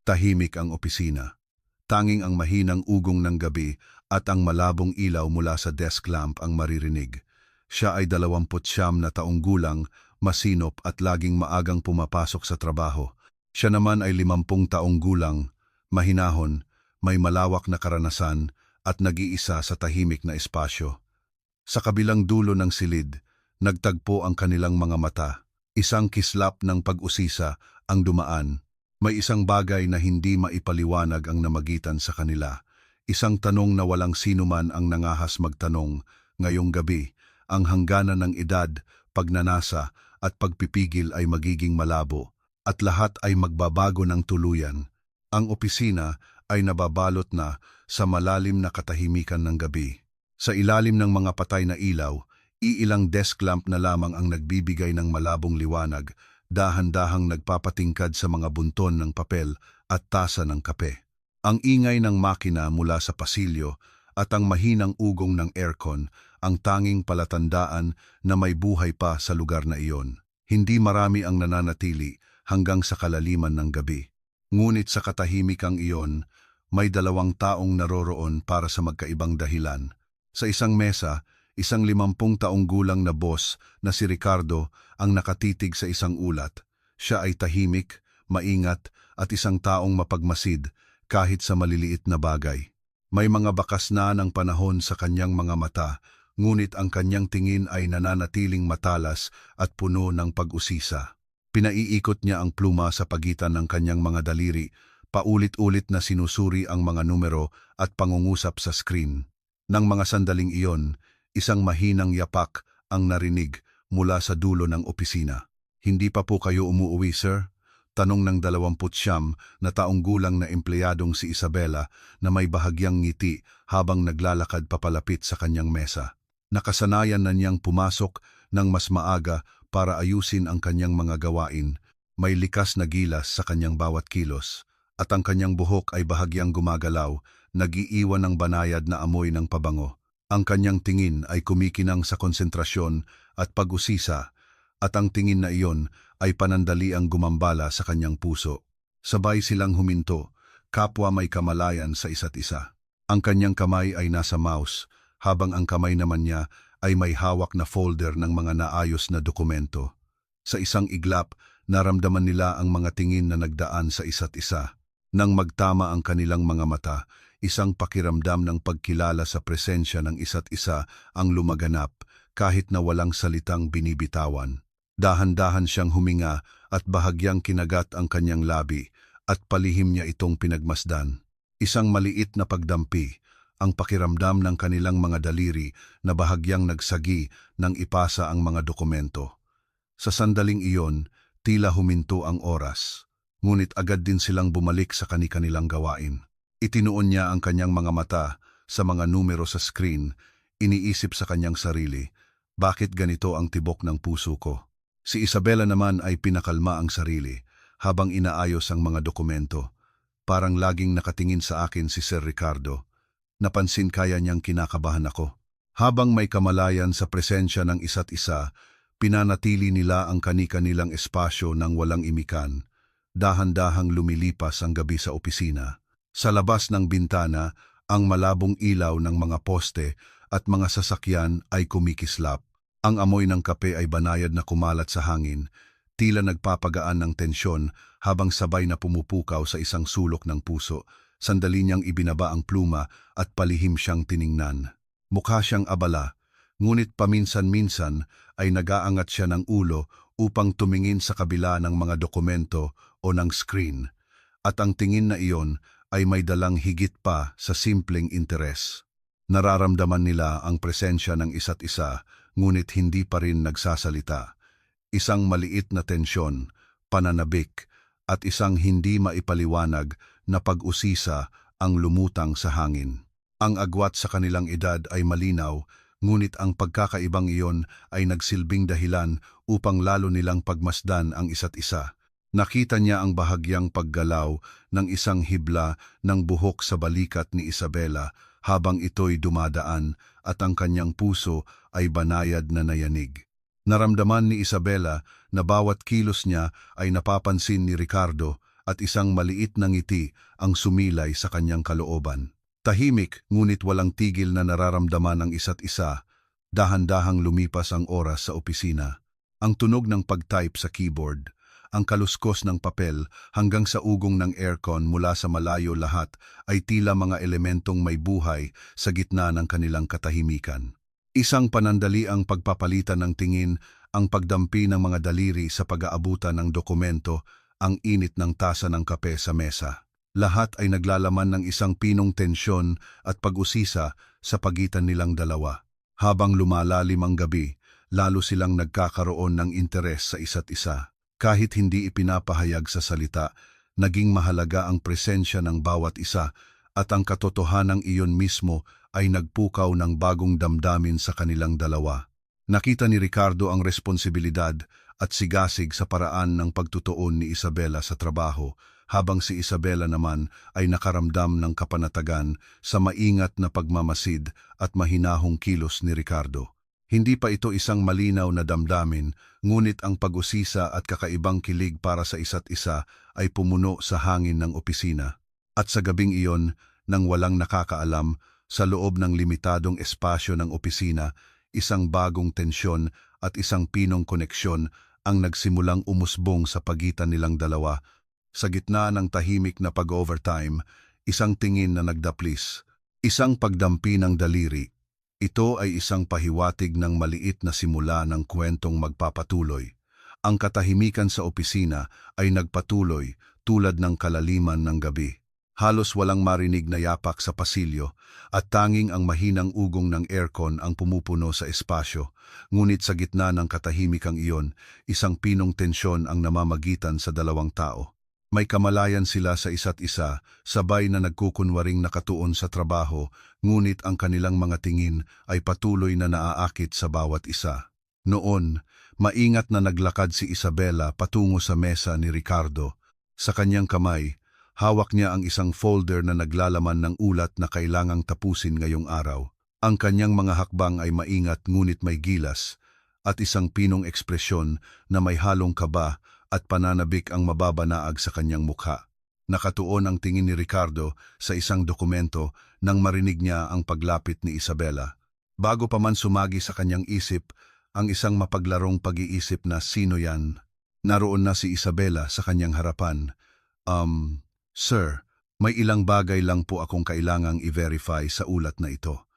Tahimik ang opisina. Tanging ang mahinang ugong ng gabi at ang malabong ilaw mula sa desk lamp ang maririnig. Siya ay 29 na taong gulang, masinop at laging maagang pumapasok sa trabaho. Siya naman ay 50 taong gulang, mahinahon, may malawak na karanasan at nag-iisa sa tahimik na espasyo. Sa kabilang dulo ng silid, nagtagpo ang kanilang mga mata. Isang kislap ng pag-usisa ang dumaan. May isang bagay na hindi maipaliwanag ang namagitan sa kanila. Isang tanong na walang sinuman ang nangahas magtanong. Ngayong gabi, ang hangganan ng edad, pagnanasa at pagpipigil ay magiging malabo at lahat ay magbabago ng tuluyan. Ang opisina ay nababalot na sa malalim na katahimikan ng gabi. Sa ilalim ng mga patay na ilaw, iilang desk lamp na lamang ang nagbibigay ng malabong liwanag, dahan-dahang nagpapatingkad sa mga bunton ng papel at tasa ng kape. Ang ingay ng makina mula sa pasilyo at ang mahinang ugong ng aircon ang tanging palatandaan na may buhay pa sa lugar na iyon. Hindi marami ang nananatili hanggang sa kalaliman ng gabi. Ngunit sa katahimikang iyon, may 2 taong naroroon para sa magkaibang dahilan. Sa isang mesa, isang 50 taong gulang na boss na si Ricardo ang nakatitig sa isang ulat. Siya ay tahimik, maingat at isang taong mapagmasid kahit sa maliliit na bagay. May mga bakas na ng panahon sa kanyang mga mata, ngunit ang kanyang tingin ay nananatiling matalas at puno ng pag-usisa. Pinaiikot niya ang pluma sa pagitan ng kanyang mga daliri, paulit-ulit na sinusuri ang mga numero at pangungusap sa screen. Nang mga sandaling iyon, isang mahinang yapak ang narinig mula sa dulo ng opisina. "Hindi pa po kayo umuuwi, sir?" Tanong ng 29 na taong gulang na empleyadong si Isabela na may bahagyang ngiti habang naglalakad papalapit sa kanyang mesa. Nakasanayan na niyang pumasok ng mas maaga para ayusin ang kanyang mga gawain. May likas na gilas sa kanyang bawat kilos at ang kanyang buhok ay bahagyang gumagalaw, nag-iiwan ng banayad na amoy ng pabango. Ang kanyang tingin ay kumikinang sa konsentrasyon at pag-usisa at ang tingin na iyon ay panandaliang gumambala sa kanyang puso. Sabay silang huminto, kapwa may kamalayan sa isa't isa. Ang kanyang kamay ay nasa mouse, habang ang kamay naman niya ay may hawak na folder ng mga naayos na dokumento. Sa isang iglap, naramdaman nila ang mga tingin na nagdaan sa isa't isa. Nang magtama ang kanilang mga mata, isang pakiramdam ng pagkilala sa presensya ng isa't isa ang lumaganap kahit na walang salitang binibitawan. Dahan-dahan siyang huminga at bahagyang kinagat ang kanyang labi at palihim niya itong pinagmasdan. Isang maliit na pagdampi, ang pakiramdam ng kanilang mga daliri na bahagyang nagsagi nang ipasa ang mga dokumento. Sa sandaling iyon, tila huminto ang oras, ngunit agad din silang bumalik sa kani-kanilang gawain. Itinuon niya ang kanyang mga mata sa mga numero sa screen, iniisip sa kanyang sarili, bakit ganito ang tibok ng puso ko? Si Isabela naman ay pinakalma ang sarili habang inaayos ang mga dokumento. Parang laging nakatingin sa akin si Sir Ricardo. Napansin kaya niyang kinakabahan ako. Habang may kamalayan sa presensya ng isa't isa, pinanatili nila ang kani-kanilang espasyo ng walang imikan. Dahan-dahang lumilipas ang gabi sa opisina. Sa labas ng bintana, ang malabong ilaw ng mga poste at mga sasakyan ay kumikislap. Ang amoy ng kape ay banayad na kumalat sa hangin, tila nagpapagaan ng tensyon habang sabay na pumupukaw sa isang sulok ng puso. Sandali niyang ibinaba ang pluma at palihim siyang tiningnan. Mukha siyang abala, ngunit paminsan-minsan ay nag-aangat siya ng ulo upang tumingin sa kabila ng mga dokumento o ng screen. At ang tingin na iyon ay may dalang higit pa sa simpleng interes. Nararamdaman nila ang presensya ng isa't isa, ngunit hindi pa rin nagsasalita. Isang maliit na tensyon, pananabik, at isang hindi maipaliwanag na pag-usisa ang lumutang sa hangin. Ang agwat sa kanilang edad ay malinaw, ngunit ang pagkakaibang iyon ay nagsilbing dahilan upang lalo nilang pagmasdan ang isa't isa. Nakita niya ang bahagyang paggalaw ng isang hibla ng buhok sa balikat ni Isabela habang ito'y dumadaan at ang kanyang puso ay banayad na nayanig. Naramdaman ni Isabela na bawat kilos niya ay napapansin ni Ricardo at isang maliit na ngiti ang sumilay sa kanyang kalooban. Tahimik ngunit walang tigil na nararamdaman ang isa't isa, dahan-dahang lumipas ang oras sa opisina. Ang tunog ng pag-type sa keyboard, ang kaluskos ng papel hanggang sa ugong ng aircon mula sa malayo lahat ay tila mga elementong may buhay sa gitna ng kanilang katahimikan. Isang panandali ang pagpapalitan ng tingin, ang pagdampi ng mga daliri sa pag-aabutan ng dokumento, ang init ng tasa ng kape sa mesa. Lahat ay naglalaman ng isang pinong tensyon at pag-usisa sa pagitan nilang dalawa. Habang lumalalim ang gabi, lalo silang nagkakaroon ng interes sa isa't isa. Kahit hindi ipinapahayag sa salita, naging mahalaga ang presensya ng bawat isa at ang katotohanang iyon mismo ay nagpukaw ng bagong damdamin sa kanilang dalawa. Nakita ni Ricardo ang responsibilidad at sigasig sa paraan ng pagtutuon ni Isabela sa trabaho, habang si Isabela naman ay nakaramdam ng kapanatagan sa maingat na pagmamasid at mahinahong kilos ni Ricardo. Hindi pa ito isang malinaw na damdamin, ngunit ang pag-usisa at kakaibang kilig para sa isa't isa ay pumuno sa hangin ng opisina. At sa gabing iyon, nang walang nakakaalam, sa loob ng limitadong espasyo ng opisina, isang bagong tensyon at isang pinong koneksyon ang nagsimulang umusbong sa pagitan nilang dalawa. Sa gitna ng tahimik na pag-overtime, isang tingin na nagdaplis, isang pagdampi ng daliri. Ito ay isang pahiwatig ng maliit na simula ng kwentong magpapatuloy. Ang katahimikan sa opisina ay nagpatuloy tulad ng kalaliman ng gabi. Halos walang marinig na yapak sa pasilyo at tanging ang mahinang ugong ng aircon ang pumupuno sa espasyo. Ngunit sa gitna ng katahimikang iyon, isang pinong tensyon ang namamagitan sa dalawang tao. May kamalayan sila sa isa't isa, sabay na nagkukunwaring nakatuon sa trabaho, ngunit ang kanilang mga tingin ay patuloy na naaakit sa bawat isa. Noon, maingat na naglakad si Isabela patungo sa mesa ni Ricardo. Sa kanyang kamay, hawak niya ang isang folder na naglalaman ng ulat na kailangang tapusin ngayong araw. Ang kanyang mga hakbang ay maingat ngunit may gilas, at isang pinong ekspresyon na may halong kaba at pananabik ang mababanaag sa kanyang mukha. Nakatuon ang tingin ni Ricardo sa isang dokumento nang marinig niya ang paglapit ni Isabela. Bago pa man sumagi sa kanyang isip, ang isang mapaglarong pag-iisip na sino yan. Naroon na si Isabela sa kanyang harapan. Sir, may ilang bagay lang po akong kailangang i-verify sa ulat na ito.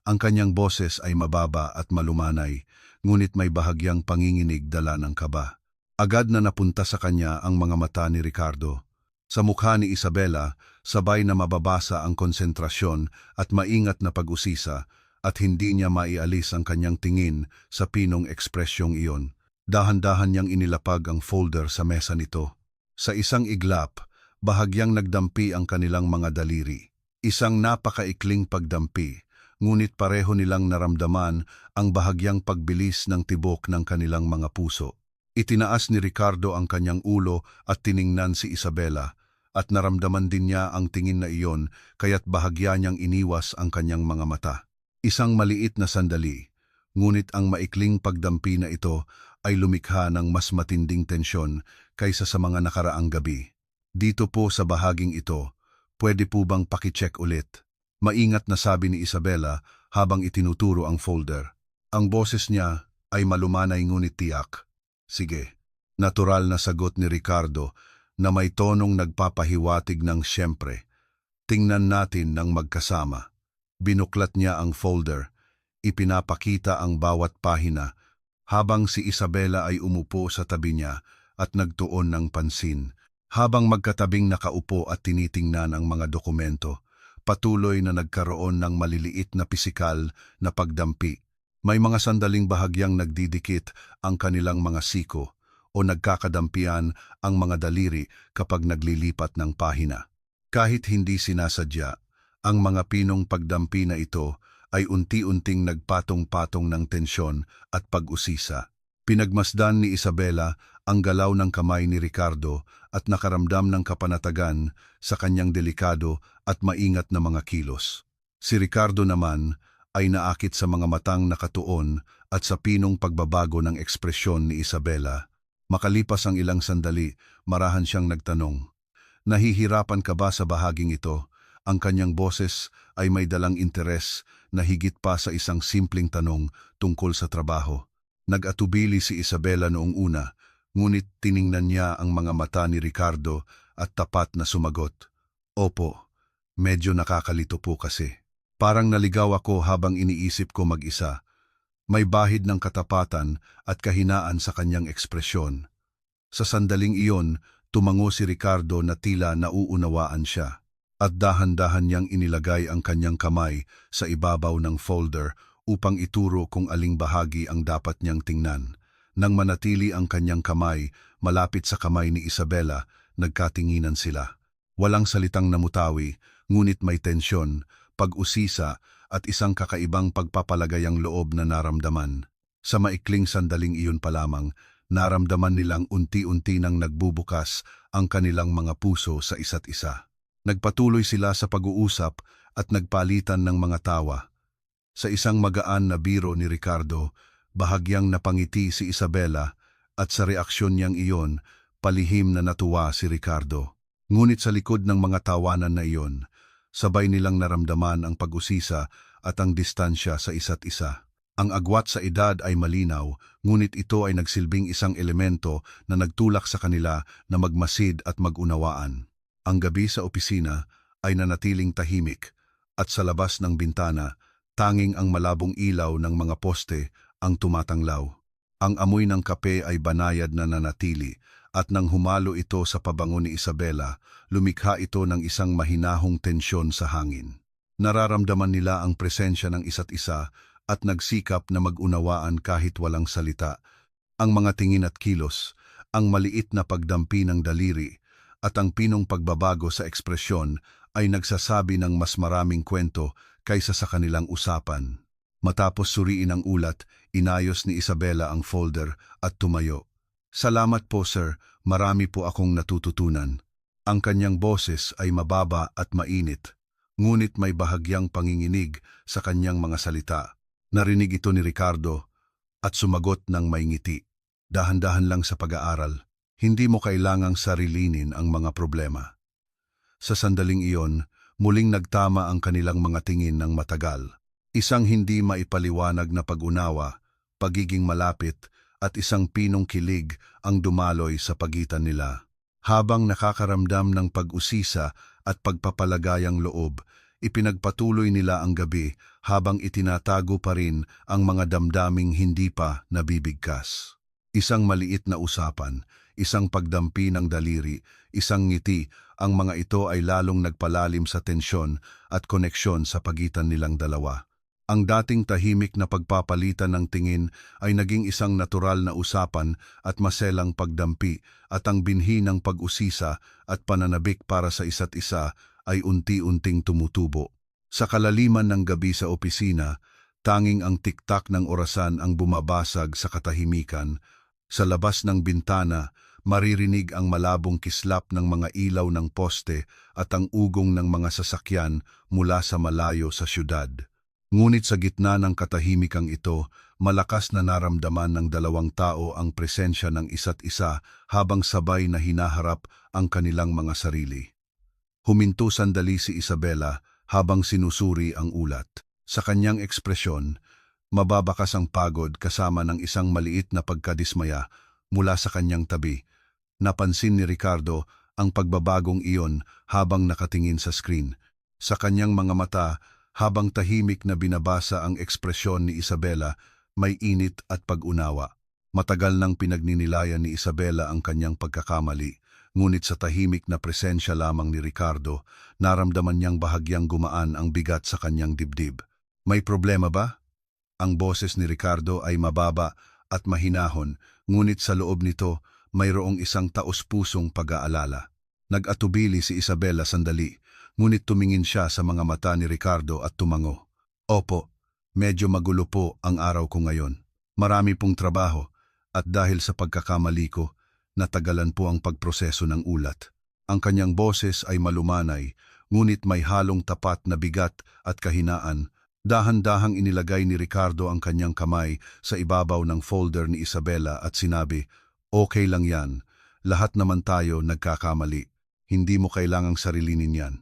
Ang kanyang boses ay mababa at malumanay, ngunit may bahagyang panginginig dala ng kaba. Agad na napunta sa kanya ang mga mata ni Ricardo. Sa mukha ni Isabela, sabay na mababasa ang konsentrasyon at maingat na pag-usisa, at hindi niya maialis ang kanyang tingin sa pinong ekspresyong iyon. Dahan-dahan niyang inilapag ang folder sa mesa nito. Sa isang iglap, bahagyang nagdampi ang kanilang mga daliri. Isang napakaikling pagdampi, ngunit pareho nilang naramdaman ang bahagyang pagbilis ng tibok ng kanilang mga puso. Itinaas ni Ricardo ang kanyang ulo at tiningnan si Isabela, at naramdaman din niya ang tingin na iyon kaya't bahagya niyang iniwas ang kanyang mga mata. Isang maliit na sandali, ngunit ang maikling pagdampi na ito ay lumikha ng mas matinding tensyon kaysa sa mga nakaraang gabi. Dito po sa bahaging ito, pwede po bang pakicheck ulit? Maingat na sabi ni Isabela habang itinuturo ang folder. Ang boses niya ay malumanay ngunit tiyak. Sige, natural na sagot ni Ricardo na may tonong nagpapahiwatig ng siyempre. Tingnan natin ng magkasama. Binuklat niya ang folder, ipinapakita ang bawat pahina, habang si Isabela ay umupo sa tabi niya at nagtuon ng pansin. Habang magkatabing nakaupo at tinitingnan ang mga dokumento, patuloy na nagkaroon ng maliliit na pisikal na pagdampi. May mga sandaling bahagyang nagdidikit ang kanilang mga siko o nagkakadampian ang mga daliri kapag naglilipat ng pahina. Kahit hindi sinasadya, ang mga pinong pagdampi na ito ay unti-unting nagpatong-patong ng tensyon at pag-usisa. Pinagmasdan ni Isabela ang galaw ng kamay ni Ricardo at nakaramdam ng kapanatagan sa kanyang delikado at maingat na mga kilos. Si Ricardo naman ay naakit sa mga matang nakatuon at sa pinong pagbabago ng ekspresyon ni Isabela. Makalipas ang ilang sandali, marahan siyang nagtanong, Nahihirapan ka ba sa bahaging ito? Ang kanyang boses ay may dalang interes na higit pa sa isang simpleng tanong tungkol sa trabaho. Nag-atubili si Isabela noong una, ngunit tiningnan niya ang mga mata ni Ricardo at tapat na sumagot. Opo, medyo nakakalito po kasi. Parang naligaw ako habang iniisip ko mag-isa. May bahid ng katapatan at kahinaan sa kanyang ekspresyon. Sa sandaling iyon, tumango si Ricardo na tila nauunawaan siya. At dahan-dahan niyang inilagay ang kanyang kamay sa ibabaw ng folder upang ituro kung aling bahagi ang dapat niyang tingnan. Nang manatili ang kanyang kamay malapit sa kamay ni Isabela, nagkatinginan sila. Walang salitang namutawi, ngunit may tensyon, pag-usisa at isang kakaibang pagpapalagayang loob na naramdaman. Sa maikling sandaling iyon pa lamang, naramdaman nilang unti-unti nang nagbubukas ang kanilang mga puso sa isa't isa. Nagpatuloy sila sa pag-uusap at nagpalitan ng mga tawa. Sa isang magaan na biro ni Ricardo, bahagyang napangiti si Isabela at sa reaksyon niyang iyon, palihim na natuwa si Ricardo. Ngunit sa likod ng mga tawanan na iyon, sabay nilang naramdaman ang pag-usisa at ang distansya sa isa't isa. Ang agwat sa edad ay malinaw, ngunit ito ay nagsilbing isang elemento na nagtulak sa kanila na magmasid at magunawaan. Ang gabi sa opisina ay nanatiling tahimik at sa labas ng bintana, tanging ang malabong ilaw ng mga poste ang tumatanglaw. Ang amoy ng kape ay banayad na nanatili at nang humalo ito sa pabango ni Isabela, lumikha ito ng isang mahinahong tensyon sa hangin. Nararamdaman nila ang presensya ng isa't isa at nagsikap na mag-unawaan kahit walang salita. Ang mga tingin at kilos, ang maliit na pagdampi ng daliri, at ang pinong pagbabago sa ekspresyon ay nagsasabi ng mas maraming kwento kaysa sa kanilang usapan. Matapos suriin ang ulat, inayos ni Isabela ang folder at tumayo. Salamat po sir, marami po akong natututunan. Ang kanyang boses ay mababa at mainit, ngunit may bahagyang panginginig sa kanyang mga salita. Narinig ito ni Ricardo at sumagot ng may ngiti. Dahan-dahan lang sa pag-aaral. Hindi mo kailangang sarilinin ang mga problema. Sa sandaling iyon, muling nagtama ang kanilang mga tingin ng matagal. Isang hindi maipaliwanag na pag-unawa, pagiging malapit, at isang pinong kilig ang dumaloy sa pagitan nila. Habang nakakaramdam ng pag-usisa at pagpapalagayang loob, ipinagpatuloy nila ang gabi habang itinatago pa rin ang mga damdaming hindi pa nabibigkas. Isang maliit na usapan, isang pagdampi ng daliri, isang ngiti, ang mga ito ay lalong nagpalalim sa tensyon at koneksyon sa pagitan nilang dalawa. Ang dating tahimik na pagpapalitan ng tingin ay naging isang natural na usapan at maselang pagdampi, at ang binhi ng pag-usisa at pananabik para sa isa't isa ay unti-unting tumutubo. Sa kalaliman ng gabi sa opisina, tanging ang tiktak ng orasan ang bumabasag sa katahimikan. Sa labas ng bintana, maririnig ang malabong kislap ng mga ilaw ng poste at ang ugong ng mga sasakyan mula sa malayo sa syudad. Ngunit sa gitna ng katahimikang ito, malakas na naramdaman ng dalawang tao ang presensya ng isa't isa habang sabay na hinaharap ang kanilang mga sarili. Huminto sandali si Isabela habang sinusuri ang ulat. Sa kanyang ekspresyon, mababakas ang pagod kasama ng isang maliit na pagkadismaya mula sa kanyang tabi. Napansin ni Ricardo ang pagbabagong iyon habang nakatingin sa screen. Sa kanyang mga mata, habang tahimik na binabasa ang ekspresyon ni Isabela, may init at pag-unawa. Matagal nang pinagninilayan ni Isabela ang kanyang pagkakamali, ngunit sa tahimik na presensya lamang ni Ricardo, naramdaman niyang bahagyang gumaan ang bigat sa kanyang dibdib. May problema ba? Ang boses ni Ricardo ay mababa at mahinahon, ngunit sa loob nito, mayroong isang taos-pusong pag-aalala. Nag-atubili si Isabela sandali, ngunit tumingin siya sa mga mata ni Ricardo at tumango. Opo, medyo magulo po ang araw ko ngayon. Marami pong trabaho, at dahil sa pagkakamali ko, natagalan po ang pagproseso ng ulat. Ang kanyang boses ay malumanay, ngunit may halong tapat na bigat at kahinaan. Dahan-dahang inilagay ni Ricardo ang kanyang kamay sa ibabaw ng folder ni Isabela at sinabi, "Okay lang yan, lahat naman tayo nagkakamali. Hindi mo kailangang sarilinin yan.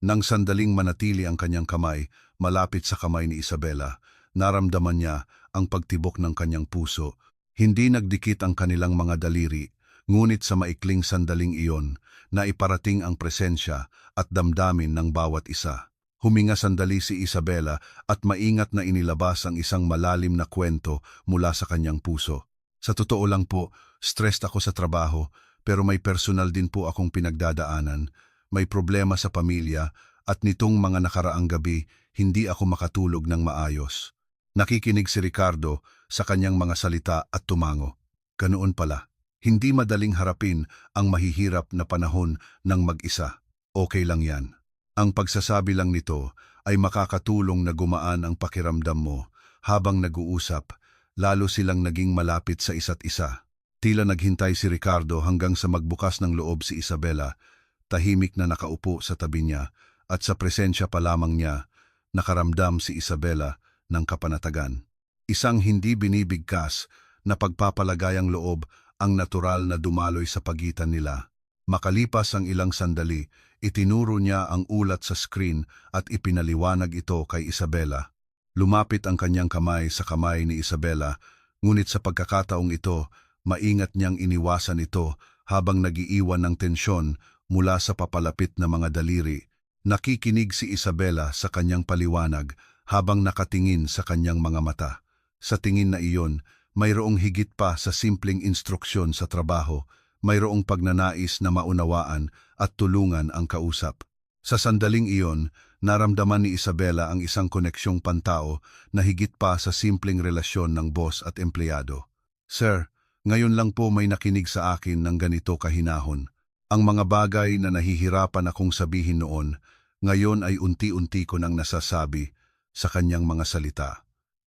Nang sandaling manatili ang kanyang kamay malapit sa kamay ni Isabela, naramdaman niya ang pagtibok ng kanyang puso. Hindi nagdikit ang kanilang mga daliri, ngunit sa maikling sandaling iyon na iparating ang presensya at damdamin ng bawat isa. Huminga sandali si Isabela at maingat na inilabas ang isang malalim na kwento mula sa kanyang puso. Sa totoo lang po, stressed ako sa trabaho, pero may personal din po akong pinagdadaanan. May problema sa pamilya at nitong mga nakaraang gabi, hindi ako makatulog ng maayos. Nakikinig si Ricardo sa kanyang mga salita at tumango. Ganoon pala, hindi madaling harapin ang mahihirap na panahon ng mag-isa. Okay lang yan. Ang pagsasabi lang nito ay makakatulong na gumaan ang pakiramdam mo habang nag-uusap, lalo silang naging malapit sa isa't isa. Tila naghintay si Ricardo hanggang sa magbukas ng loob si Isabela, tahimik na nakaupo sa tabi niya at sa presensya pa lamang niya, nakaramdam si Isabela ng kapanatagan. Isang hindi binibigkas na pagpapalagayang loob ang natural na dumaloy sa pagitan nila. Makalipas ang ilang sandali, itinuro niya ang ulat sa screen at ipinaliwanag ito kay Isabela. Lumapit ang kanyang kamay sa kamay ni Isabela, ngunit sa pagkakataong ito, maingat niyang iniwasan ito habang nagiiwan ng tensyon mula sa papalapit na mga daliri. Nakikinig si Isabela sa kanyang paliwanag habang nakatingin sa kanyang mga mata. Sa tingin na iyon, mayroong higit pa sa simpleng instruksyon sa trabaho, mayroong pagnanais na maunawaan at tulungan ang kausap. Sa sandaling iyon, naramdaman ni Isabela ang isang koneksyong pantao na higit pa sa simpleng relasyon ng boss at empleyado. Sir, ngayon lang po may nakinig sa akin ng ganito kahinahon. Ang mga bagay na nahihirapan akong sabihin noon, ngayon ay unti-unti ko nang nasasabi sa kanyang mga salita.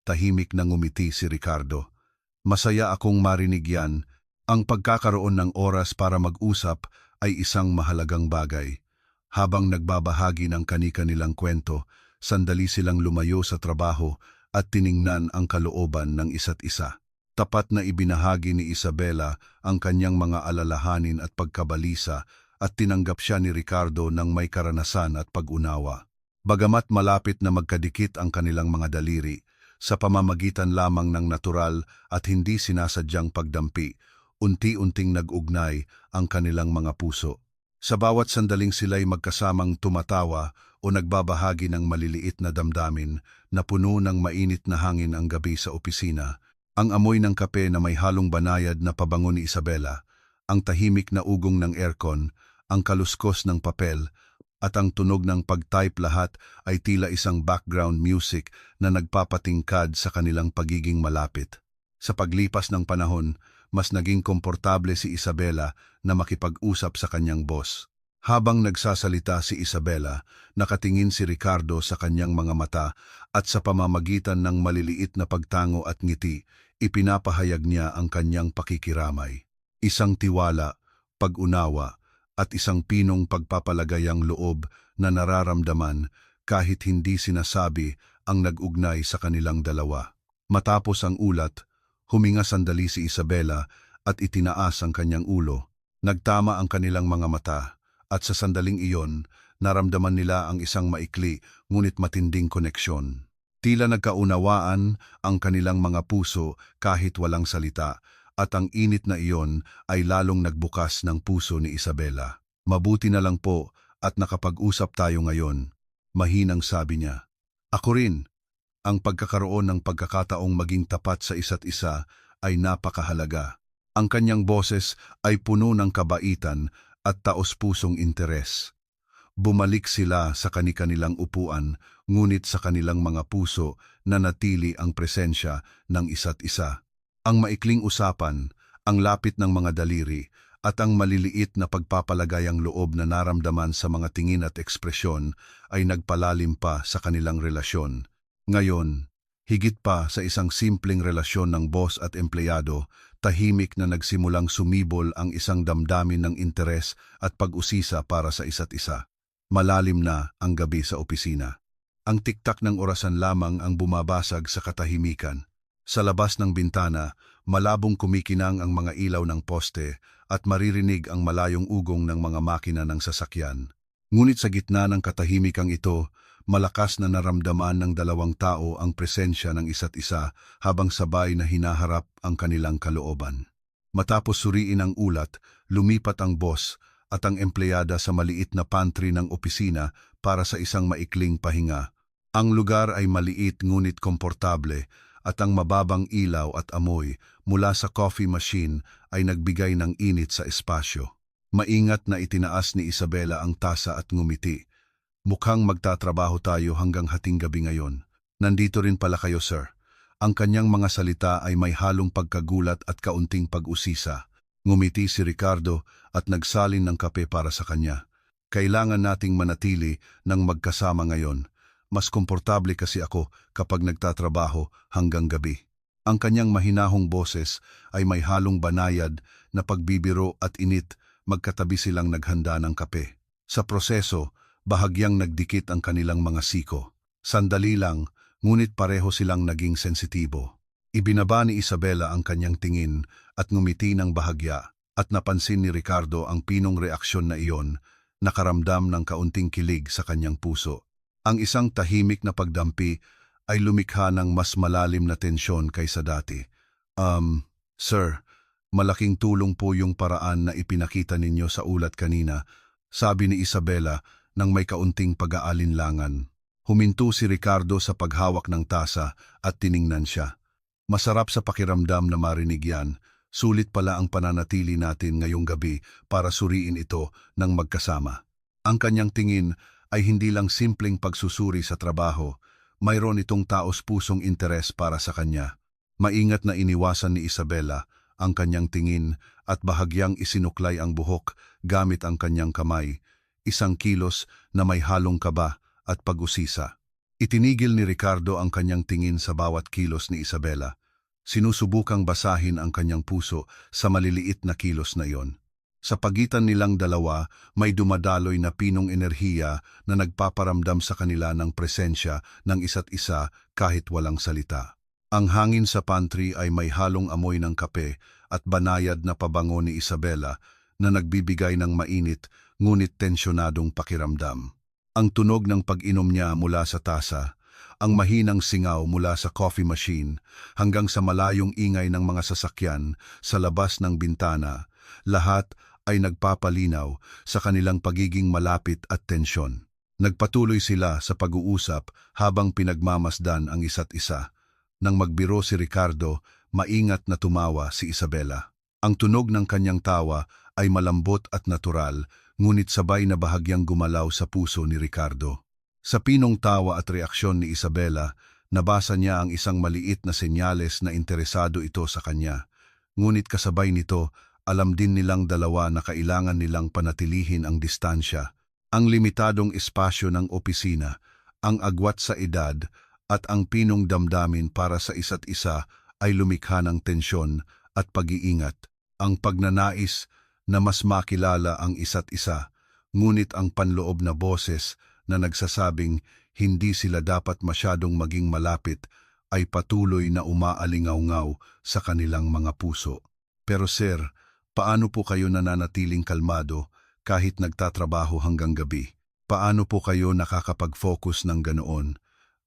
Tahimik na ngumiti si Ricardo. Masaya akong marinig yan. Ang pagkakaroon ng oras para mag-usap ay isang mahalagang bagay. Habang nagbabahagi ng kani-kanilang kwento, sandali silang lumayo sa trabaho at tiningnan ang kalooban ng isa't isa. Tapat na ibinahagi ni Isabela ang kanyang mga alalahanin at pagkabalisa at tinanggap siya ni Ricardo ng may karanasan at pag-unawa. Bagamat malapit na magkadikit ang kanilang mga daliri, sa pamamagitan lamang ng natural at hindi sinasadyang pagdampi, unti-unting nag-ugnay ang kanilang mga puso. Sa bawat sandaling sila'y magkasamang tumatawa o nagbabahagi ng maliliit na damdamin na puno ng mainit na hangin ang gabi sa opisina, ang amoy ng kape na may halong banayad na pabango ni Isabela, ang tahimik na ugong ng aircon, ang kaluskos ng papel, at ang tunog ng pag-type lahat ay tila isang background music na nagpapatingkad sa kanilang pagiging malapit. Sa paglipas ng panahon, mas naging komportable si Isabela na makipag-usap sa kanyang boss. Habang nagsasalita si Isabela, nakatingin si Ricardo sa kanyang mga mata at sa pamamagitan ng maliliit na pagtango at ngiti, ipinapahayag niya ang kanyang pakikiramay. Isang tiwala, pag-unawa, at isang pinong pagpapalagayang loob na nararamdaman kahit hindi sinasabi ang nag-ugnay sa kanilang dalawa. Matapos ang ulat, huminga sandali si Isabela at itinaas ang kanyang ulo. Nagtama ang kanilang mga mata at sa sandaling iyon, naramdaman nila ang isang maikli ngunit matinding koneksyon. Tila nagkaunawaan ang kanilang mga puso kahit walang salita at ang init na iyon ay lalong nagbukas ng puso ni Isabela. Mabuti na lang po at nakapag-usap tayo ngayon, mahinang sabi niya. Ako rin. Ang pagkakaroon ng pagkakataong maging tapat sa isa't isa ay napakahalaga. Ang kanyang boses ay puno ng kabaitan at taos-pusong interes. Bumalik sila sa kani-kanilang upuan, ngunit sa kanilang mga puso nanatili ang presensya ng isa't isa. Ang maikling usapan, ang lapit ng mga daliri, at ang maliliit na pagpapalagayang loob na naramdaman sa mga tingin at ekspresyon ay nagpalalim pa sa kanilang relasyon. Ngayon, higit pa sa isang simpleng relasyon ng boss at empleyado, tahimik na nagsimulang sumibol ang isang damdamin ng interes at pag-usisa para sa isa't isa. Malalim na ang gabi sa opisina. Ang tiktak ng orasan lamang ang bumabasag sa katahimikan. Sa labas ng bintana, malabong kumikinang ang mga ilaw ng poste at maririnig ang malayong ugong ng mga makina ng sasakyan. Ngunit sa gitna ng katahimikang ito, malakas na naramdaman ng dalawang tao ang presensya ng isa't isa habang sabay na hinaharap ang kanilang kalooban. Matapos suriin ang ulat, lumipat ang boss at ang empleyada sa maliit na pantry ng opisina para sa isang maikling pahinga. Ang lugar ay maliit ngunit komportable at ang mababang ilaw at amoy mula sa coffee machine ay nagbigay ng init sa espasyo. Maingat na itinaas ni Isabela ang tasa at ngumiti. Mukhang magtatrabaho tayo hanggang hating gabi ngayon. Nandito rin pala kayo, sir. Ang kanyang mga salita ay may halong pagkagulat at kaunting pag-usisa. Ngumiti si Ricardo at nagsalin ng kape para sa kanya. Kailangan nating manatili ng magkasama ngayon. Mas komportable kasi ako kapag nagtatrabaho hanggang gabi. Ang kanyang mahinahong boses ay may halong banayad na pagbibiro at init, magkatabi silang naghanda ng kape. Sa proseso, bahagyang nagdikit ang kanilang mga siko. Sandali lang, ngunit pareho silang naging sensitibo. Ibinaba ni Isabela ang kanyang tingin at ngumiti ng bahagya at napansin ni Ricardo ang pinong reaksyon na iyon, nakaramdam ng kaunting kilig sa kanyang puso. Ang isang tahimik na pagdampi ay lumikha ng mas malalim na tensyon kaysa dati. Sir, malaking tulong po yung paraan na ipinakita ninyo sa ulat kanina, sabi ni Isabela nang may kaunting pag-aalinlangan. Huminto si Ricardo sa paghawak ng tasa at tiningnan siya. Masarap sa pakiramdam na marinig yan, sulit pala ang pananatili natin ngayong gabi para suriin ito ng magkasama. Ang kanyang tingin ay hindi lang simpleng pagsusuri sa trabaho, mayroon itong taos-pusong interes para sa kanya. Maingat na iniwasan ni Isabela ang kanyang tingin at bahagyang isinuklay ang buhok gamit ang kanyang kamay, isang kilos na may halong kaba at pag-usisa. Itinigil ni Ricardo ang kanyang tingin sa bawat kilos ni Isabela. Sinusubukang basahin ang kanyang puso sa maliliit na kilos na iyon. Sa pagitan nilang dalawa, may dumadaloy na pinong enerhiya na nagpaparamdam sa kanila ng presensya ng isa't isa kahit walang salita. Ang hangin sa pantry ay may halong amoy ng kape at banayad na pabango ni Isabela na nagbibigay ng mainit ngunit tensyonadong pakiramdam. Ang tunog ng pag-inom niya mula sa tasa, ang mahinang singaw mula sa coffee machine hanggang sa malayong ingay ng mga sasakyan sa labas ng bintana, lahat ay nagpapalinaw sa kanilang pagiging malapit at tensyon. Nagpatuloy sila sa pag-uusap habang pinagmamasdan ang isa't isa. Nang magbiro si Ricardo, maingat na tumawa si Isabela. Ang tunog ng kanyang tawa ay malambot at natural, ngunit sabay na bahagyang gumalaw sa puso ni Ricardo. Sa pinong tawa at reaksyon ni Isabela, nabasa niya ang isang maliit na senyales na interesado ito sa kanya. Ngunit kasabay nito, alam din nilang dalawa na kailangan nilang panatilihin ang distansya. Ang limitadong espasyo ng opisina, ang agwat sa edad, at ang pinong damdamin para sa isa't isa ay lumikha ng tensyon at pag-iingat. Ang pagnanais na mas makilala ang isa't isa, ngunit ang panloob na boses na nagsasabing hindi sila dapat masyadong maging malapit ay patuloy na umaalingaw-ngaw sa kanilang mga puso. Pero sir, paano po kayo nananatiling kalmado kahit nagtatrabaho hanggang gabi? Paano po kayo nakakapag-focus ng ganoon?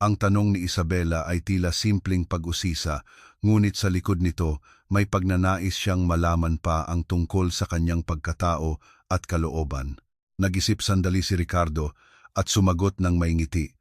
Ang tanong ni Isabela ay tila simpleng pag-usisa, ngunit sa likod nito may pagnanais siyang malaman pa ang tungkol sa kanyang pagkatao at kalooban. Nag-isip sandali si Ricardo at sumagot ng may ngiti.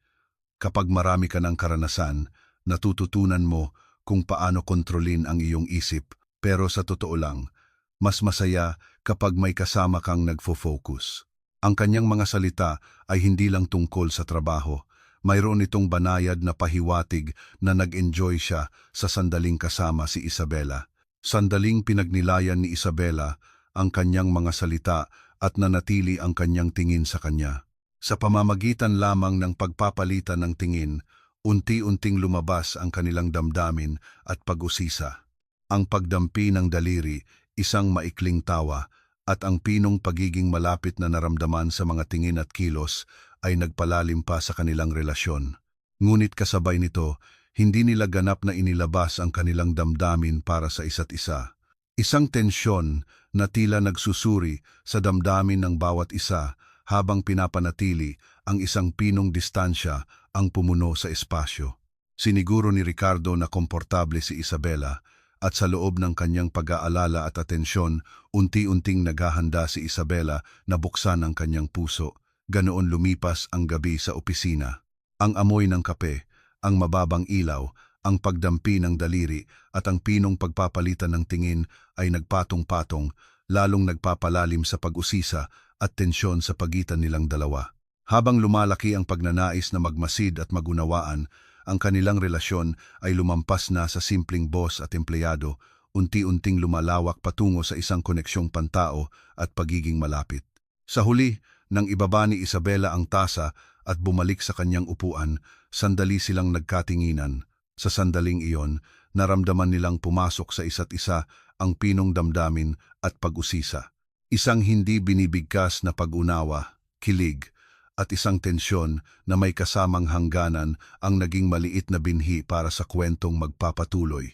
Kapag marami ka ng karanasan, natututunan mo kung paano kontrolin ang iyong isip, pero sa totoo lang, mas masaya kapag may kasama kang nagfo-focus. Ang kanyang mga salita ay hindi lang tungkol sa trabaho, mayroon itong banayad na pahiwatig na nag-enjoy siya sa sandaling kasama si Isabela. Sandaling pinagnilayan ni Isabela ang kanyang mga salita at nanatili ang kanyang tingin sa kanya. Sa pamamagitan lamang ng pagpapalitan ng tingin, unti-unting lumabas ang kanilang damdamin at pag-usisa. Ang pagdampi ng daliri, isang maikling tawa, at ang pinong pagiging malapit na naramdaman sa mga tingin at kilos ay nagpalalim pa sa kanilang relasyon. Ngunit kasabay nito, Hindi nila ganap na inilabas ang kanilang damdamin para sa isa't isa. Isang tensyon na tila nagsusuri sa damdamin ng bawat isa habang pinapanatili ang isang pinong distansya ang pumuno sa espasyo. Siniguro ni Ricardo na komportable si Isabela at sa loob ng kanyang pag-aalala at atensyon, unti-unting naghahanda si Isabela na buksan ang kanyang puso. Ganoon lumipas ang gabi sa opisina. Ang amoy ng kape, ang mababang ilaw, ang pagdampi ng daliri at ang pinong pagpapalitan ng tingin ay nagpatong-patong, lalong nagpapalalim sa pag-usisa at tensyon sa pagitan nilang dalawa. Habang lumalaki ang pagnanais na magmasid at magunawaan, ang kanilang relasyon ay lumampas na sa simpleng boss at empleyado, unti-unting lumalawak patungo sa isang koneksyong pantao at pagiging malapit. Sa huli, nang ibaba ni Isabela ang tasa at bumalik sa kanyang upuan, sandali silang nagkatinginan. Sa sandaling iyon, naramdaman nilang pumasok sa isa't isa ang pinong damdamin at pag-usisa. Isang hindi binibigkas na pag-unawa, kilig, at isang tensyon na may kasamang hangganan ang naging maliit na binhi para sa kwentong magpapatuloy.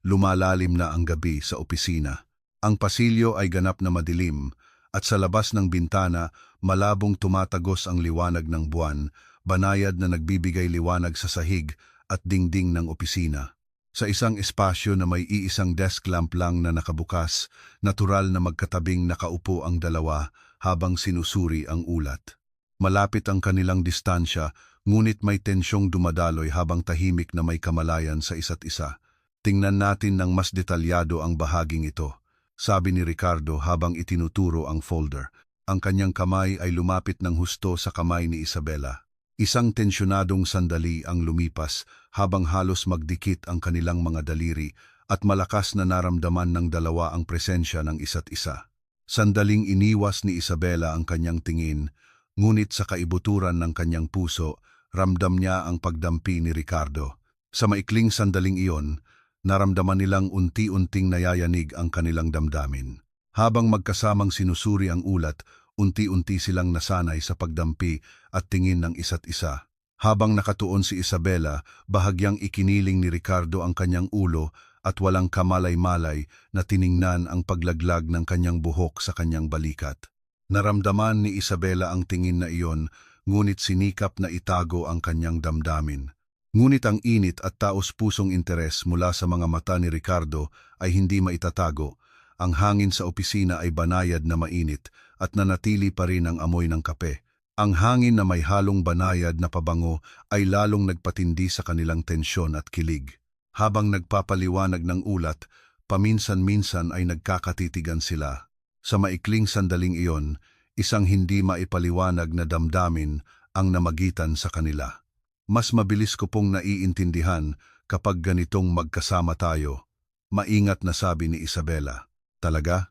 Lumalalim na ang gabi sa opisina. Ang pasilyo ay ganap na madilim, at sa labas ng bintana, malabong tumatagos ang liwanag ng buwan, banayad na nagbibigay liwanag sa sahig at dingding ng opisina. Sa isang espasyo na may iisang desk lamp lang na nakabukas, natural na magkatabing nakaupo ang dalawa habang sinusuri ang ulat. Malapit ang kanilang distansya, ngunit may tensyong dumadaloy habang tahimik na may kamalayan sa isa't isa. Tingnan natin ng mas detalyado ang bahaging ito, sabi ni Ricardo habang itinuturo ang folder. Ang kanyang kamay ay lumapit ng husto sa kamay ni Isabela. Isang tensyonadong sandali ang lumipas habang halos magdikit ang kanilang mga daliri at malakas na naramdaman ng dalawa ang presensya ng isa't isa. Sandaling iniwas ni Isabela ang kanyang tingin, ngunit sa kaibuturan ng kanyang puso, ramdam niya ang pagdampi ni Ricardo. Sa maikling sandaling iyon, naramdaman nilang unti-unting nayayanig ang kanilang damdamin. Habang magkasamang sinusuri ang ulat, unti-unti silang nasanay sa pagdampi at tingin ng isa't isa. Habang nakatuon si Isabela, bahagyang ikiniling ni Ricardo ang kanyang ulo at walang kamalay-malay na tiningnan ang paglaglag ng kanyang buhok sa kanyang balikat. Naramdaman ni Isabela ang tingin na iyon, ngunit sinikap na itago ang kanyang damdamin. Ngunit ang init at taos-pusong interes mula sa mga mata ni Ricardo ay hindi maitatago. Ang hangin sa opisina ay banayad na mainit at nanatili pa rin ang amoy ng kape. Ang hangin na may halong banayad na pabango ay lalong nagpatindi sa kanilang tensyon at kilig. Habang nagpapaliwanag ng ulat, paminsan-minsan ay nagkakatitigan sila. Sa maikling sandaling iyon, isang hindi maipaliwanag na damdamin ang namagitan sa kanila. Mas mabilis ko pong naiintindihan kapag ganitong magkasama tayo. Maingat na sabi ni Isabela. Talaga?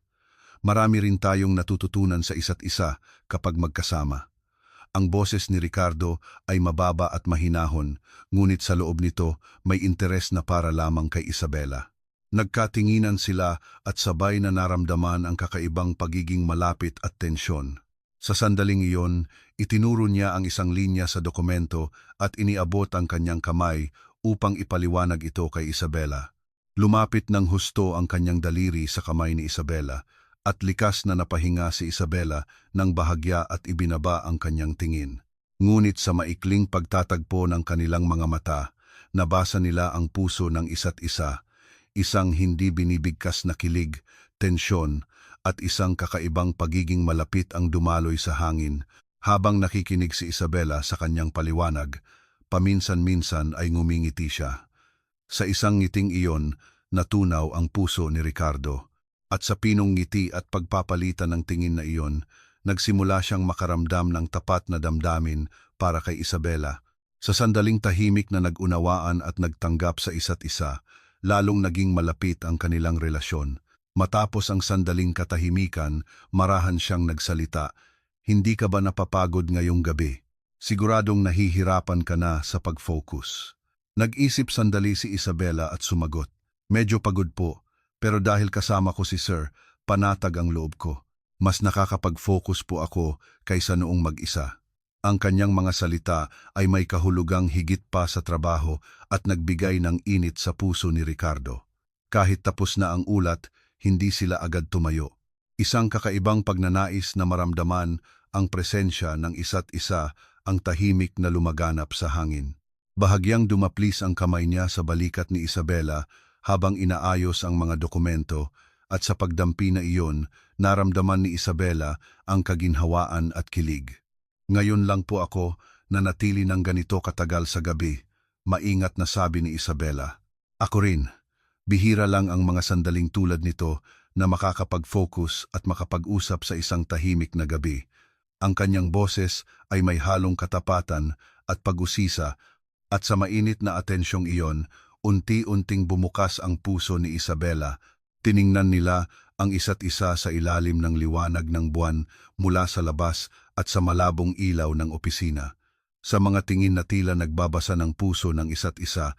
Marami rin tayong natututunan sa isa't isa kapag magkasama. Ang boses ni Ricardo ay mababa at mahinahon, ngunit sa loob nito may interes na para lamang kay Isabela. Nagkatinginan sila at sabay na naramdaman ang kakaibang pagiging malapit at tensyon. Sa sandaling iyon, itinuro niya ang isang linya sa dokumento at iniabot ang kanyang kamay upang ipaliwanag ito kay Isabela. Lumapit ng husto ang kanyang daliri sa kamay ni Isabela at likas na napahinga si Isabela ng bahagya at ibinaba ang kanyang tingin. Ngunit sa maikling pagtatagpo ng kanilang mga mata, nabasa nila ang puso ng isa't isa. Isang hindi binibigkas na kilig, tensyon, at isang kakaibang pagiging malapit ang dumaloy sa hangin. Habang nakikinig si Isabela sa kanyang paliwanag, paminsan-minsan ay ngumingiti siya. Sa isang ngiting iyon, natunaw ang puso ni Ricardo. At sa pinong ngiti at pagpapalitan ng tingin na iyon, nagsimula siyang makaramdam ng tapat na damdamin para kay Isabela. Sa sandaling tahimik na nag-unawaan at nagtanggap sa isa't isa, lalong naging malapit ang kanilang relasyon. Matapos ang sandaling katahimikan, marahan siyang nagsalita. Hindi ka ba napapagod ngayong gabi? Siguradong nahihirapan ka na sa pag-focus. Nag-isip sandali si Isabela at sumagot. Medyo pagod po, pero dahil kasama ko si Sir, panatag ang loob ko. Mas nakakapag-focus po ako kaysa noong mag-isa. Ang kanyang mga salita ay may kahulugang higit pa sa trabaho at nagbigay ng init sa puso ni Ricardo. Kahit tapos na ang ulat, hindi sila agad tumayo. Isang kakaibang pagnanais na maramdaman ang presensya ng isa't isa ang tahimik na lumaganap sa hangin. Bahagyang dumaplis ang kamay niya sa balikat ni Isabela habang inaayos ang mga dokumento at sa pagdampi na iyon, naramdaman ni Isabela ang kaginhawaan at kilig. Ngayon lang po ako na natili ng ganito katagal sa gabi, maingat na sabi ni Isabela. Ako rin, bihira lang ang mga sandaling tulad nito na makakapag-focus at makapag-usap sa isang tahimik na gabi. Ang kanyang boses ay may halong katapatan at pag-usisa at sa mainit na atensyong iyon, unti-unting bumukas ang puso ni Isabela. Tiningnan nila ang isa't isa sa ilalim ng liwanag ng buwan mula sa labas at sa malabong ilaw ng opisina. Sa mga tingin na tila nagbabasa ng puso ng isa't isa,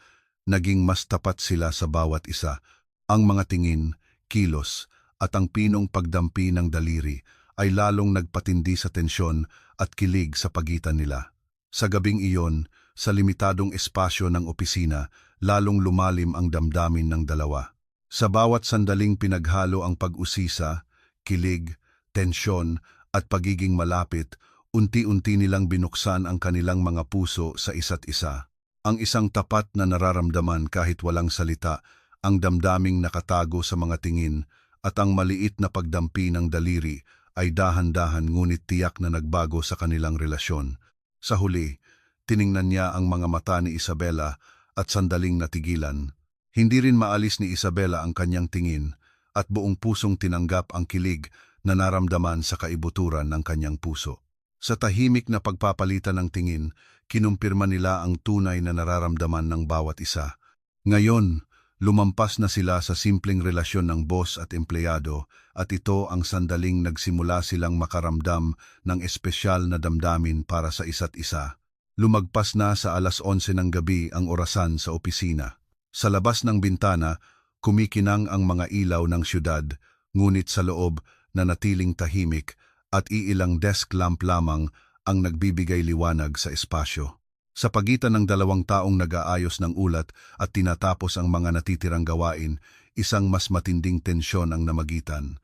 naging mas tapat sila sa bawat isa. Ang mga tingin, kilos, at ang pinong pagdampi ng daliri ay lalong nagpatindi sa tensyon at kilig sa pagitan nila. Sa gabing iyon, sa limitadong espasyo ng opisina, lalong lumalim ang damdamin ng dalawa. Sa bawat sandaling pinaghalo ang pag-usisa, kilig, tensyon at pagiging malapit, unti-unti nilang binuksan ang kanilang mga puso sa isa't isa. Ang isang tapat na nararamdaman kahit walang salita, ang damdaming nakatago sa mga tingin, at ang maliit na pagdampi ng daliri ay dahan-dahan ngunit tiyak na nagbago sa kanilang relasyon. Sa huli, tiningnan niya ang mga mata ni Isabela at sandaling natigilan. Hindi rin maalis ni Isabela ang kanyang tingin at buong pusong tinanggap ang kilig na naramdaman sa kaibuturan ng kanyang puso. Sa tahimik na pagpapalitan ng tingin, kinumpirma nila ang tunay na nararamdaman ng bawat isa. Ngayon, lumampas na sila sa simpleng relasyon ng boss at empleyado at ito ang sandaling nagsimula silang makaramdam ng espesyal na damdamin para sa isa't isa. Lumagpas na sa 11:00 ng gabi ang orasan sa opisina. Sa labas ng bintana, kumikinang ang mga ilaw ng syudad, ngunit sa loob nanatiling tahimik at iilang desk lamp lamang ang nagbibigay liwanag sa espasyo. Sa pagitan ng dalawang taong nag-aayos ng ulat at tinatapos ang mga natitirang gawain, isang mas matinding tensyon ang namagitan.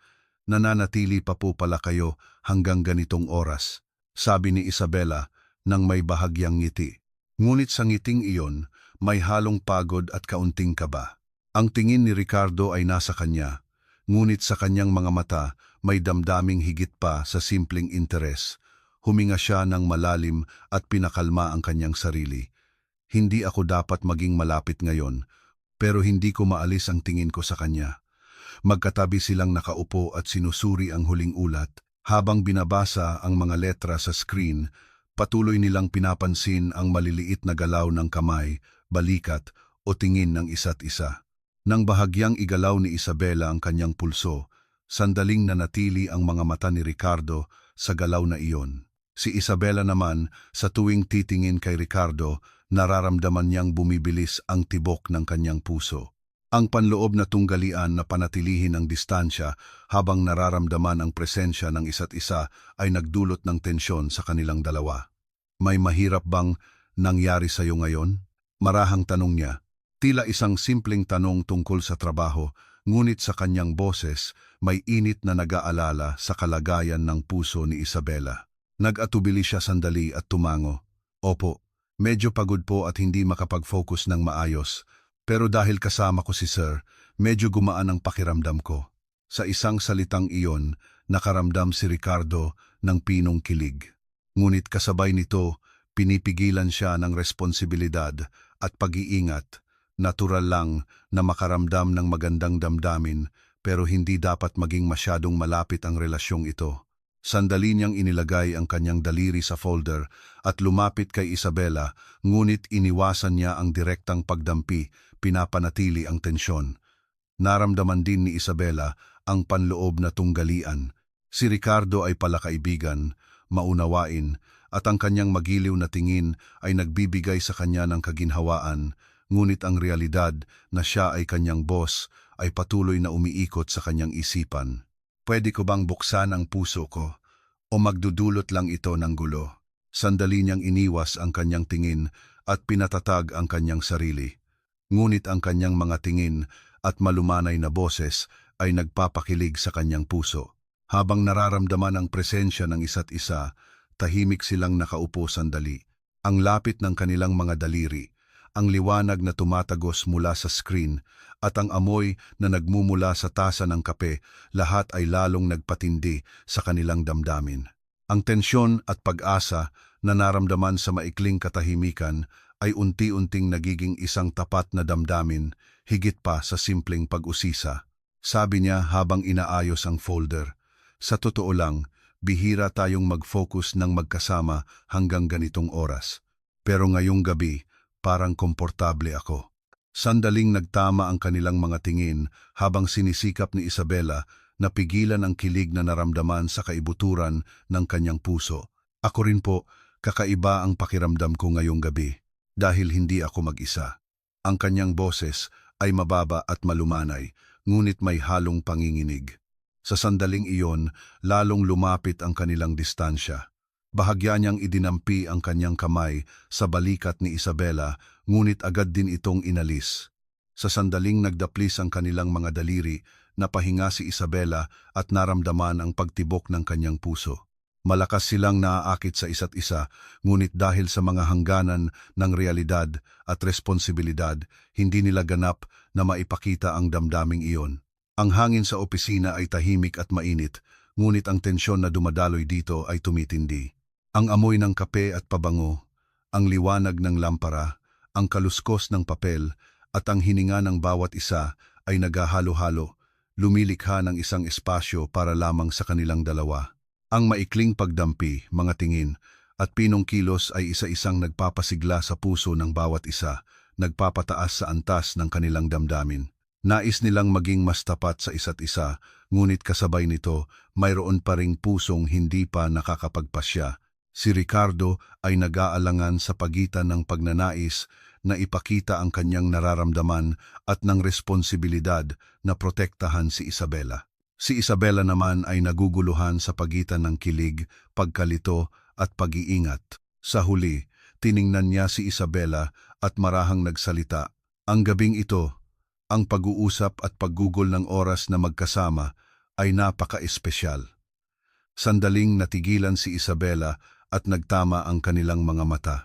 Nananatili pa po pala kayo hanggang ganitong oras, sabi ni Isabela nang may bahagyang ngiti. Ngunit sa ngiting iyon, may halong pagod at kaunting kaba. Ang tingin ni Ricardo ay nasa kanya, ngunit sa kanyang mga mata may damdaming higit pa sa simpleng interes. Huminga siya ng malalim at pinakalma ang kanyang sarili. Hindi ako dapat maging malapit ngayon, pero hindi ko maalis ang tingin ko sa kanya. Magkatabi silang nakaupo at sinusuri ang huling ulat. Habang binabasa ang mga letra sa screen, patuloy nilang pinapansin ang maliliit na galaw ng kamay, balikat o tingin ng isa't isa. Nang bahagyang igalaw ni Isabela ang kanyang pulso, sandaling nanatili ang mga mata ni Ricardo sa galaw na iyon. Si Isabela naman, sa tuwing titingin kay Ricardo, nararamdaman niyang bumibilis ang tibok ng kanyang puso. Ang panloob na tunggalian na panatilihin ang distansya habang nararamdaman ang presensya ng isa't isa ay nagdulot ng tensyon sa kanilang dalawa. May mahirap bang nangyari sa iyo ngayon? Marahang tanong niya. Tila isang simpleng tanong tungkol sa trabaho, ngunit sa kanyang boses may init na nag-aalala sa kalagayan ng puso ni Isabela. Nag-atubili siya sandali at tumango. Opo, medyo pagod po at hindi makapag-focus ng maayos. Pero dahil kasama ko si Sir, medyo gumaan ang pakiramdam ko. Sa isang salitang iyon, nakaramdam si Ricardo ng pinong kilig. Ngunit kasabay nito, pinipigilan siya ng responsibilidad at pag-iingat. Natural lang na makaramdam ng magandang damdamin pero hindi dapat maging masyadong malapit ang relasyong ito. Sandali niyang inilagay ang kanyang daliri sa folder at lumapit kay Isabela, ngunit iniwasan niya ang direktang pagdampi, pinapanatili ang tensyon. Naramdaman din ni Isabela ang panloob na tunggalian. Si Ricardo ay palakaibigan, maunawain, at ang kanyang magiliw na tingin ay nagbibigay sa kanya ng kaginhawaan, ngunit ang realidad na siya ay kanyang boss ay patuloy na umiikot sa kanyang isipan. Pwede ko bang buksan ang puso ko o magdudulot lang ito ng gulo? Sandali niyang iniwas ang kanyang tingin at pinatatag ang kanyang sarili. Ngunit ang kanyang mga tingin at malumanay na boses ay nagpapakilig sa kanyang puso. Habang nararamdaman ang presensya ng isa't isa, tahimik silang nakaupo sandali. Ang lapit ng kanilang mga daliri, ang liwanag na tumatagos mula sa screen, at ang amoy na nagmumula sa tasa ng kape, lahat ay lalong nagpatindi sa kanilang damdamin. Ang tensyon at pag-asa na naramdaman sa maikling katahimikan ay unti-unting nagiging isang tapat na damdamin, higit pa sa simpleng pag-usisa. Sabi niya habang inaayos ang folder, "Sa totoo lang, bihira tayong mag-focus ng magkasama hanggang ganitong oras. Pero ngayong gabi, parang komportable ako." Sandaling nagtama ang kanilang mga tingin habang sinisikap ni Isabela na pigilan ang kilig na naramdaman sa kaibuturan ng kanyang puso. "Ako rin po, kakaiba ang pakiramdam ko ngayong gabi, dahil hindi ako mag-isa." Ang kanyang boses ay mababa at malumanay, ngunit may halong panginginig. Sa sandaling iyon, lalong lumapit ang kanilang distansya. Bahagya niyang idinampi ang kanyang kamay sa balikat ni Isabela, ngunit agad din itong inalis. Sa sandaling nagdaplis ang kanilang mga daliri, napahinga si Isabela at naramdaman ang pagtibok ng kanyang puso. Malakas silang naaakit sa isa't isa, ngunit dahil sa mga hangganan ng realidad at responsibilidad, hindi nila ganap na maipakita ang damdaming iyon. Ang hangin sa opisina ay tahimik at mainit, ngunit ang tensyon na dumadaloy dito ay tumitindi. Ang amoy ng kape at pabango, ang liwanag ng lampara, ang kaluskos ng papel, at ang hininga ng bawat isa ay naghahalo-halo, lumilikha ng isang espasyo para lamang sa kanilang dalawa. Ang maikling pagdampi, mga tingin, at pinong kilos ay isa-isang nagpapasigla sa puso ng bawat isa, nagpapataas sa antas ng kanilang damdamin. Nais nilang maging mas tapat sa isa't isa, ngunit kasabay nito, mayroon pa ring pusong hindi pa nakakapagpasya. Si Ricardo ay nag-aalangan sa pagitan ng pagnanais na ipakita ang kanyang nararamdaman at ng responsibilidad na protektahan si Isabela. Si Isabela naman ay naguguluhan sa pagitan ng kilig, pagkalito at pag-iingat. Sa huli, tiningnan niya si Isabela at marahang nagsalita. Ang gabing ito, ang pag-uusap at paggugol ng oras na magkasama ay napaka-espesyal. Sandaling natigilan si Isabela at nagtama ang kanilang mga mata.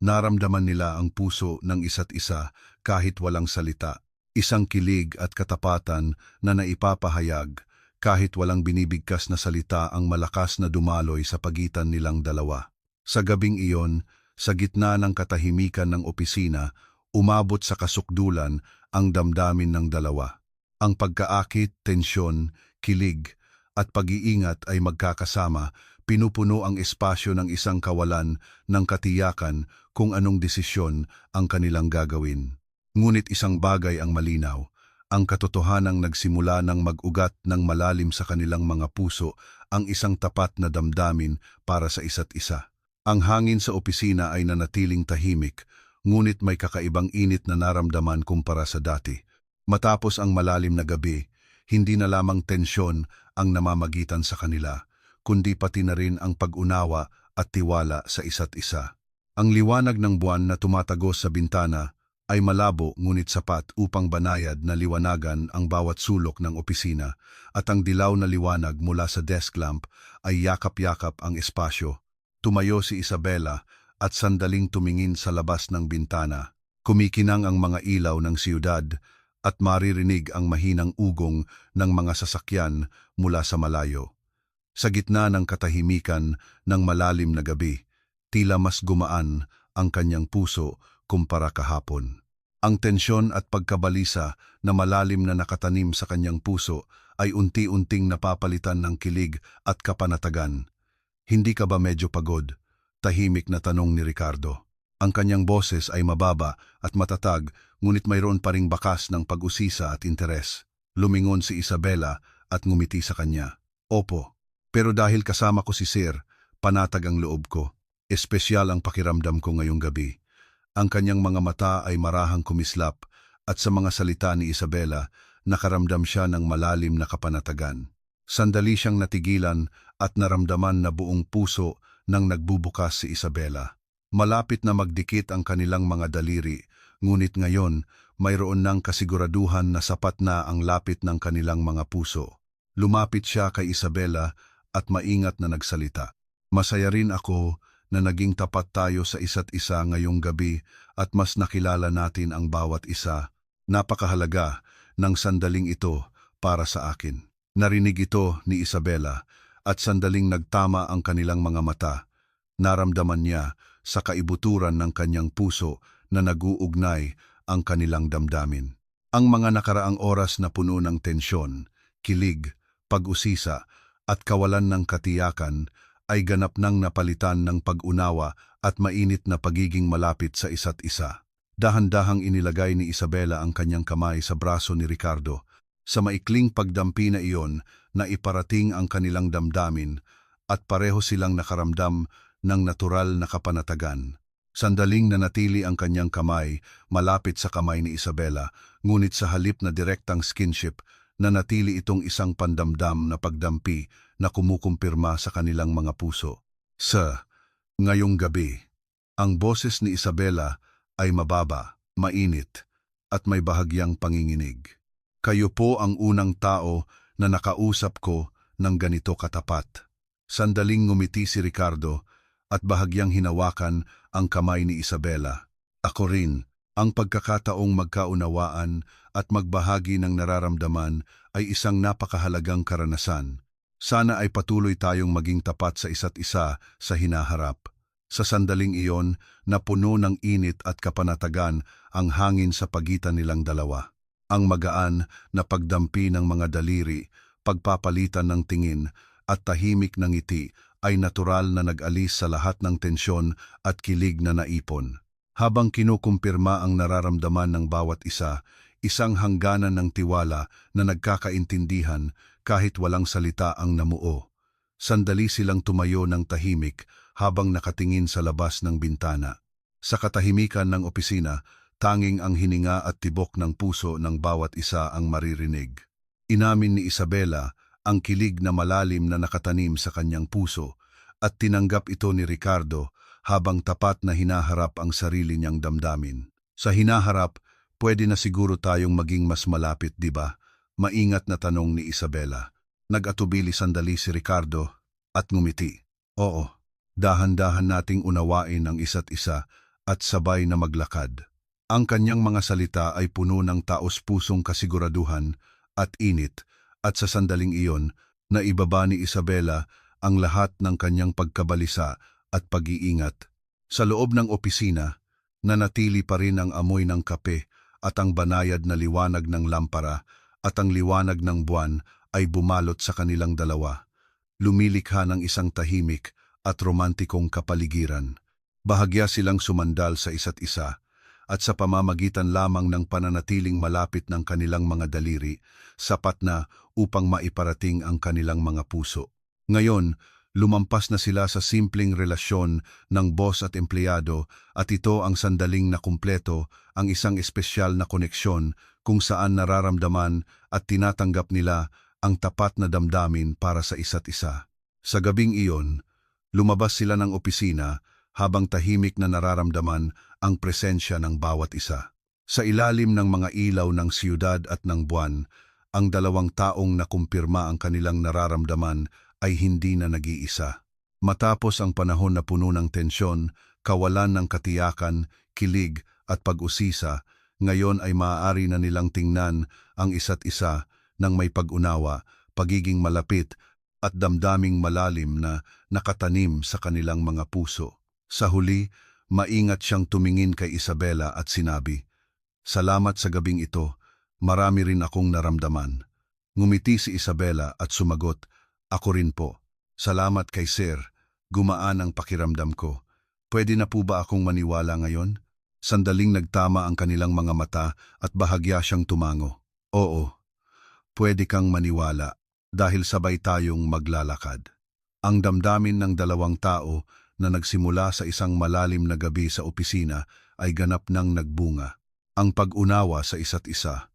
Naramdaman nila ang puso ng isa't isa kahit walang salita. Isang kilig at katapatan na naipapahayag kahit walang binibigkas na salita ang malakas na dumaloy sa pagitan nilang dalawa. Sa gabing iyon, sa gitna ng katahimikan ng opisina, umabot sa kasukdulan ang damdamin ng dalawa. Ang pagkaakit, tensyon, kilig, at pag-iingat ay magkakasama, pinupuno ang espasyo ng isang kawalan ng katiyakan kung anong desisyon ang kanilang gagawin. Ngunit isang bagay ang malinaw, ang katotohanang nagsimula ng mag-ugat ng malalim sa kanilang mga puso, ang isang tapat na damdamin para sa isa't isa. Ang hangin sa opisina ay nanatiling tahimik, ngunit may kakaibang init na naramdaman kumpara sa dati. Matapos ang malalim na gabi, hindi na lamang tensyon ang namamagitan sa kanila, kundi pati na rin ang pag-unawa at tiwala sa isa't isa. Ang liwanag ng buwan na tumatagos sa bintana ay malabo ngunit sapat upang banayad na liwanagan ang bawat sulok ng opisina, at ang dilaw na liwanag mula sa desk lamp ay yakap-yakap ang espasyo. Tumayo si Isabela at sandaling tumingin sa labas ng bintana. Kumikinang ang mga ilaw ng siyudad at maririnig ang mahinang ugong ng mga sasakyan mula sa malayo. Sa gitna ng katahimikan ng malalim na gabi, tila mas gumaan ang kanyang puso kumpara kahapon. Ang tensyon at pagkabalisa na malalim na nakatanim sa kanyang puso ay unti-unting napapalitan ng kilig at kapanatagan. "Hindi ka ba medyo pagod?" Tahimik na tanong ni Ricardo. Ang kanyang boses ay mababa at matatag, ngunit mayroon pa ring bakas ng pag-usisa at interes. Lumingon si Isabela at ngumiti sa kanya. "Opo, pero dahil kasama ko si Sir, panatag ang loob ko. Espesyal ang pakiramdam ko ngayong gabi." Ang kanyang mga mata ay marahang kumislap, at sa mga salita ni Isabela, nakaramdam siya ng malalim na kapanatagan. Sandali siyang natigilan at naramdaman na buong puso nang nagbubukas si Isabela. Malapit na magdikit ang kanilang mga daliri, ngunit ngayon mayroon ng kasiguraduhan na sapat na ang lapit ng kanilang mga puso. Lumapit siya kay Isabela at maingat na nagsalita. Masaya rin ako na naging tapat tayo sa isa't isa ngayong gabi at mas nakilala natin ang bawat isa. Napakahalaga ng sandaling ito para sa akin. Narinig ito ni Isabela at sandaling nagtama ang kanilang mga mata. Naramdaman niya sa kaibuturan ng kanyang puso na naguugnay ang kanilang damdamin. Ang mga nakaraang oras na puno ng tensyon, kilig, pag-usisa at kawalan ng katiyakan ay ganap nang napalitan ng pag-unawa at mainit na pagiging malapit sa isa't isa. Dahan-dahang inilagay ni Isabela ang kanyang kamay sa braso ni Ricardo. Sa maikling pagdampi na iyon na iparating ang kanilang damdamin at pareho silang nakaramdam ng natural na kapanatagan. Sandaling nanatili ang kanyang kamay malapit sa kamay ni Isabela, ngunit sa halip na direktang skinship, nanatili itong isang pandamdam na pagdampi na kumukumpirma sa kanilang mga puso. Sa ngayong gabi, ang boses ni Isabela ay mababa, mainit, at may bahagyang panginginig. Kayo po ang unang tao na nakausap ko ng ganito katapat. Sandaling ngumiti si Ricardo at bahagyang hinawakan ang kamay ni Isabela. Ako rin, ang pagkakataong magkaunawaan at magbahagi ng nararamdaman ay isang napakahalagang karanasan. Sana ay patuloy tayong maging tapat sa isa't isa sa hinaharap. Sa sandaling iyon na puno ng init at kapanatagan ang hangin sa pagitan nilang dalawa. Ang magaan na pagdampi ng mga daliri, pagpapalitan ng tingin at tahimik ng ngiti ay natural na nag-alis sa lahat ng tensyon at kilig na naipon. Habang kinukumpirma ang nararamdaman ng bawat isa, isang hangganan ng tiwala na nagkakaintindihan kahit walang salita ang namuo. Sandali silang tumayo ng tahimik habang nakatingin sa labas ng bintana. Sa katahimikan ng opisina, tanging ang hininga at tibok ng puso ng bawat isa ang maririnig. Inamin ni Isabela ang kilig na malalim na nakatanim sa kanyang puso at tinanggap ito ni Ricardo habang tapat na hinaharap ang sarili niyang damdamin. Sa hinaharap, pwede na siguro tayong maging mas malapit, di ba? Maingat na tanong ni Isabela. Nag-atubili sandali si Ricardo at ngumiti. Oo, dahan-dahan nating unawain ang isa't isa at sabay na maglakad. Ang kanyang mga salita ay puno ng taos-pusong kasiguraduhan at init, at sa sandaling iyon, naibaba ni Isabela ang lahat ng kanyang pagkabalisa at pag-iingat. Sa loob ng opisina, nanatili pa rin ang amoy ng kape at ang banayad na liwanag ng lampara at ang liwanag ng buwan ay bumalot sa kanilang dalawa. Lumilikha ng isang tahimik at romantikong kapaligiran. Bahagya silang sumandal sa isa't isa, at sa pamamagitan lamang ng pananatiling malapit ng kanilang mga daliri, sapat na upang maiparating ang kanilang mga puso. Ngayon, lumampas na sila sa simpleng relasyon ng boss at empleyado at ito ang sandaling na kumpleto, ang isang espesyal na koneksyon kung saan nararamdaman at tinatanggap nila ang tapat na damdamin para sa isa't isa. Sa gabing iyon, lumabas sila ng opisina habang tahimik na nararamdaman ang presensya ng bawat isa. Sa ilalim ng mga ilaw ng siyudad at ng buwan, ang dalawang taong nakumpirma ang kanilang nararamdaman ay hindi na nag-iisa. Matapos ang panahon na puno ng tensyon, kawalan ng katiyakan, kilig at pag-usisa, ngayon ay maaari na nilang tingnan ang isa't isa ng may pag-unawa, pagiging malapit at damdaming malalim na nakatanim sa kanilang mga puso. Sa huli, maingat siyang tumingin kay Isabela at sinabi, "Salamat sa gabing ito, marami rin akong naramdaman." Ngumiti si Isabela at sumagot, "Ako rin po. Salamat kay Sir, gumaan ang pakiramdam ko. Pwede na po ba akong maniwala ngayon?" Sandaling nagtama ang kanilang mga mata at bahagya siyang tumango. "Oo, pwede kang maniwala dahil sabay tayong maglalakad." Ang damdamin ng dalawang tao na nagsimula sa isang malalim na gabi sa opisina ay ganap nang nagbunga. Ang pag-unawa sa isa't isa,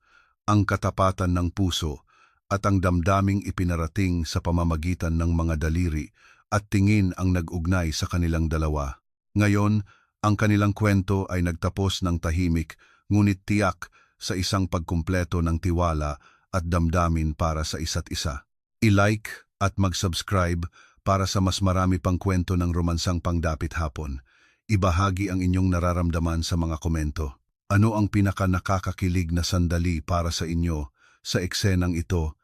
ang katapatan ng puso, at ang damdaming ipinarating sa pamamagitan ng mga daliri at tingin ang nag-ugnay sa kanilang dalawa. Ngayon, ang kanilang kwento ay nagtapos ng tahimik, ngunit tiyak sa isang pagkumpleto ng tiwala at damdamin para sa isa't isa. I-like at mag-subscribe para sa mas marami pang kwento ng romansang pangdapit hapon. Ibahagi ang inyong nararamdaman sa mga komento. Ano ang pinaka nakakakilig na sandali para sa inyo sa eksenang ito